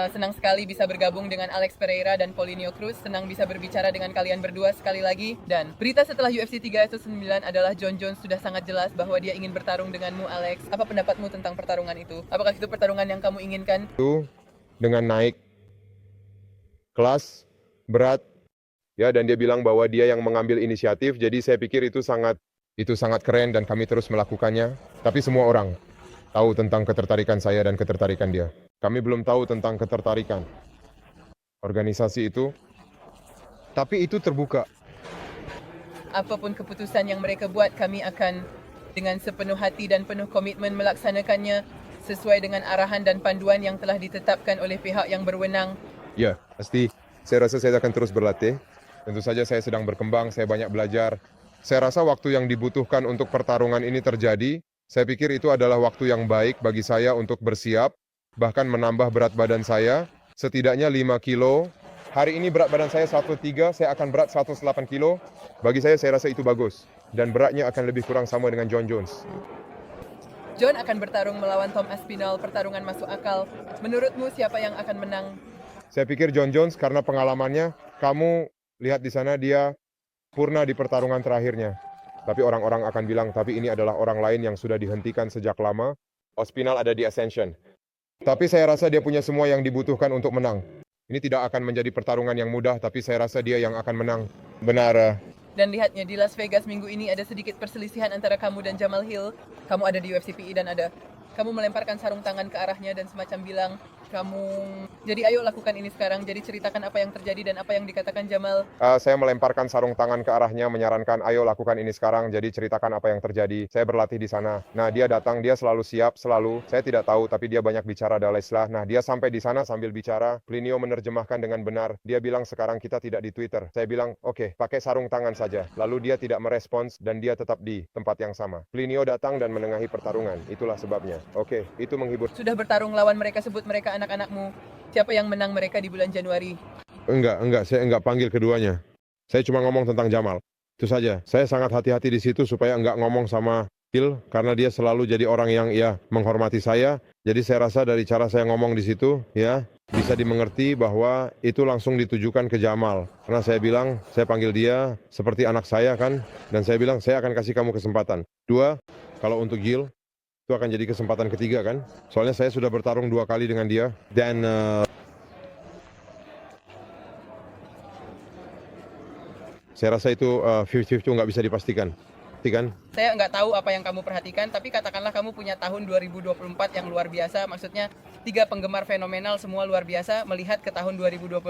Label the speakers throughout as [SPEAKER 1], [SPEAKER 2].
[SPEAKER 1] Senang sekali bisa bergabung dengan Alex Pereira dan Paulinho Cruz. Senang bisa berbicara dengan kalian berdua sekali lagi. Dan berita setelah UFC 319 adalah Jon Jones sudah sangat jelas bahwa dia ingin bertarung denganmu, Alex. Apa pendapatmu tentang pertarungan itu? Apakah itu pertarungan yang kamu inginkan?
[SPEAKER 2] Itu dengan naik kelas berat, ya, dan dia bilang bahwa dia yang mengambil inisiatif. Jadi saya pikir itu sangat keren dan kami terus melakukannya. Tapi semua orang tahu tentang ketertarikan saya dan ketertarikan dia. Kami belum tahu tentang ketertarikan organisasi itu, tapi itu terbuka.
[SPEAKER 1] Apapun keputusan yang mereka buat, kami akan dengan sepenuh hati dan penuh komitmen melaksanakannya sesuai dengan arahan dan panduan yang telah ditetapkan oleh pihak yang berwenang.
[SPEAKER 2] Ya, pasti. Saya rasa saya akan terus berlatih. Tentu saja saya sedang berkembang, saya banyak belajar. Saya rasa waktu yang dibutuhkan untuk pertarungan ini terjadi, saya pikir itu adalah waktu yang baik bagi saya untuk bersiap, bahkan menambah berat badan saya, setidaknya 5 kilo. Hari ini berat badan saya 103, saya akan berat 108 kilo. Bagi saya rasa itu bagus. Dan beratnya akan lebih kurang sama dengan Jon Jones.
[SPEAKER 1] Jon akan bertarung melawan Tom Aspinall, pertarungan masuk akal. Menurutmu siapa yang akan menang?
[SPEAKER 2] Saya pikir Jon Jones karena pengalamannya, kamu lihat di sana dia purna di pertarungan terakhirnya. Tapi orang-orang akan bilang, tapi ini adalah orang lain yang sudah dihentikan sejak lama. Aspinall ada di Ascension. Tapi saya rasa dia punya semua yang dibutuhkan untuk menang. Ini tidak akan menjadi pertarungan yang mudah, tapi saya rasa dia yang akan menang. Benar.
[SPEAKER 1] Dan lihatnya di Las Vegas minggu ini ada sedikit perselisihan antara kamu dan Jamal Hill. Kamu ada di UFC PI dan kamu melemparkan sarung tangan ke arahnya dan semacam bilang, jadi ayo lakukan ini sekarang. Jadi ceritakan apa yang terjadi dan apa yang dikatakan Jamal.
[SPEAKER 2] Saya melemparkan sarung tangan ke arahnya, menyarankan ayo lakukan ini sekarang. Jadi ceritakan apa yang terjadi. Saya berlatih di sana. Nah, dia datang, dia selalu siap, selalu. Saya tidak tahu, tapi dia banyak bicara Daleslah. Nah, dia sampai di sana sambil bicara. Plinio menerjemahkan dengan benar. Dia bilang sekarang kita tidak di Twitter. Saya bilang, oke, pakai sarung tangan saja. Lalu dia tidak merespons dan dia tetap di tempat yang sama. Plinio datang dan menengahi pertarungan. Itulah sebabnya. Oke, itu menghibur.
[SPEAKER 1] Sudah bertarung lawan mereka, sebut mereka anak-anakmu. Siapa yang menang mereka di bulan Januari?
[SPEAKER 2] Enggak, saya enggak panggil keduanya. Saya cuma ngomong tentang Jamal. Itu saja. Saya sangat hati-hati di situ supaya enggak ngomong sama Hill karena dia selalu jadi orang yang menghormati saya. Jadi saya rasa dari cara saya ngomong di situ bisa dimengerti bahwa itu langsung ditujukan ke Jamal. Karena saya bilang, saya panggil dia seperti anak saya kan, dan saya bilang saya akan kasih kamu kesempatan. 2, kalau untuk Hill itu akan jadi kesempatan ketiga kan. Soalnya saya sudah bertarung 2 kali dengan dia dan saya rasa itu 50-50 nggak bisa dipastikan. Kan?
[SPEAKER 1] Saya nggak tahu apa yang kamu perhatikan, tapi katakanlah kamu punya tahun 2024 yang luar biasa. Maksudnya 3 penggemar fenomenal semua luar biasa melihat ke tahun 2025.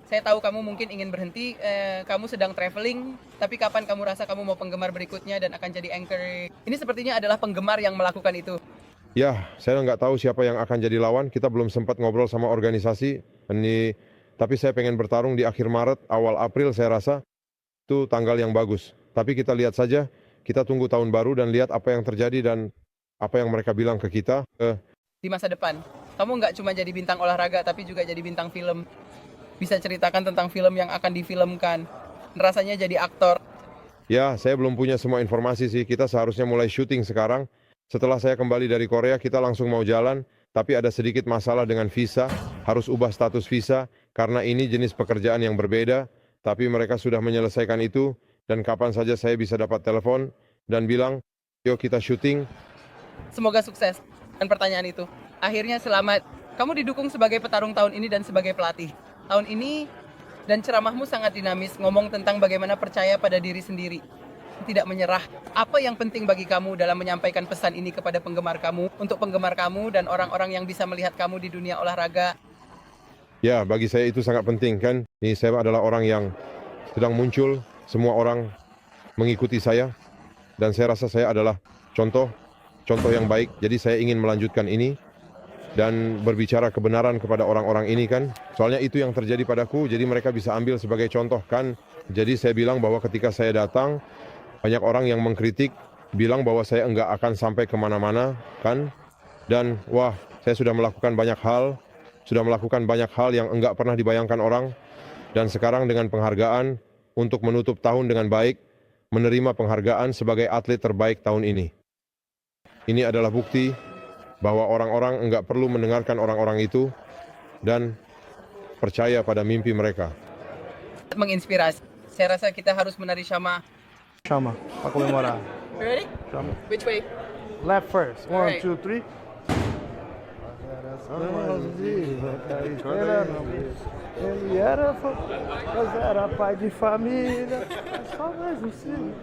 [SPEAKER 1] Saya tahu kamu mungkin ingin berhenti, kamu sedang traveling, tapi kapan kamu rasa kamu mau penggemar berikutnya dan akan jadi anchor? Ini sepertinya adalah penggemar yang melakukan itu.
[SPEAKER 2] Ya, saya nggak tahu siapa yang akan jadi lawan. Kita belum sempat ngobrol sama organisasi. Tapi saya pengen bertarung di akhir Maret, awal April saya rasa. Itu tanggal yang bagus. Tapi kita lihat saja, kita tunggu tahun baru dan lihat apa yang terjadi dan apa yang mereka bilang ke kita.
[SPEAKER 1] Di masa depan, kamu nggak cuma jadi bintang olahraga, tapi juga jadi bintang film. Bisa ceritakan tentang film yang akan difilmkan. Rasanya jadi aktor.
[SPEAKER 2] Ya, saya belum punya semua informasi sih. Kita seharusnya mulai syuting sekarang. Setelah saya kembali dari Korea, kita langsung mau jalan. Tapi ada sedikit masalah dengan visa. Harus ubah status visa. Karena ini jenis pekerjaan yang berbeda. Tapi mereka sudah menyelesaikan itu. Dan kapan saja saya bisa dapat telepon. Dan bilang, yuk kita syuting.
[SPEAKER 1] Semoga sukses. Dan pertanyaan itu. Akhirnya selamat. Kamu didukung sebagai petarung tahun ini dan sebagai pelatih tahun ini, dan ceramahmu sangat dinamis, ngomong tentang bagaimana percaya pada diri sendiri, tidak menyerah. Apa yang penting bagi kamu dalam menyampaikan pesan ini kepada penggemar kamu, untuk penggemar kamu dan orang-orang yang bisa melihat kamu di dunia olahraga?
[SPEAKER 2] Ya, bagi saya itu sangat penting kan. Ini saya adalah orang yang sedang muncul, semua orang mengikuti saya, dan saya rasa saya adalah contoh yang baik. Jadi saya ingin melanjutkan ini dan berbicara kebenaran kepada orang-orang ini kan. Soalnya itu yang terjadi padaku, jadi mereka bisa ambil sebagai contoh kan. Jadi saya bilang bahwa ketika saya datang, banyak orang yang mengkritik, bilang bahwa saya enggak akan sampai kemana-mana kan. Dan wah, saya sudah melakukan banyak hal yang enggak pernah dibayangkan orang. Dan sekarang dengan penghargaan untuk menutup tahun dengan baik, menerima penghargaan sebagai atlet terbaik tahun ini. Ini adalah bukti bahwa orang-orang enggak perlu mendengarkan orang-orang itu. dan percaya pada mimpi mereka.
[SPEAKER 1] Menginspirasi. Saya rasa kita harus menari syama.
[SPEAKER 3] Chama, pra comemorar.
[SPEAKER 1] Ready?
[SPEAKER 3] Chama.
[SPEAKER 1] Which way?
[SPEAKER 3] Left first. One,
[SPEAKER 1] Alright.
[SPEAKER 3] 2, 3. Ele era pai de família. É só mais um filho.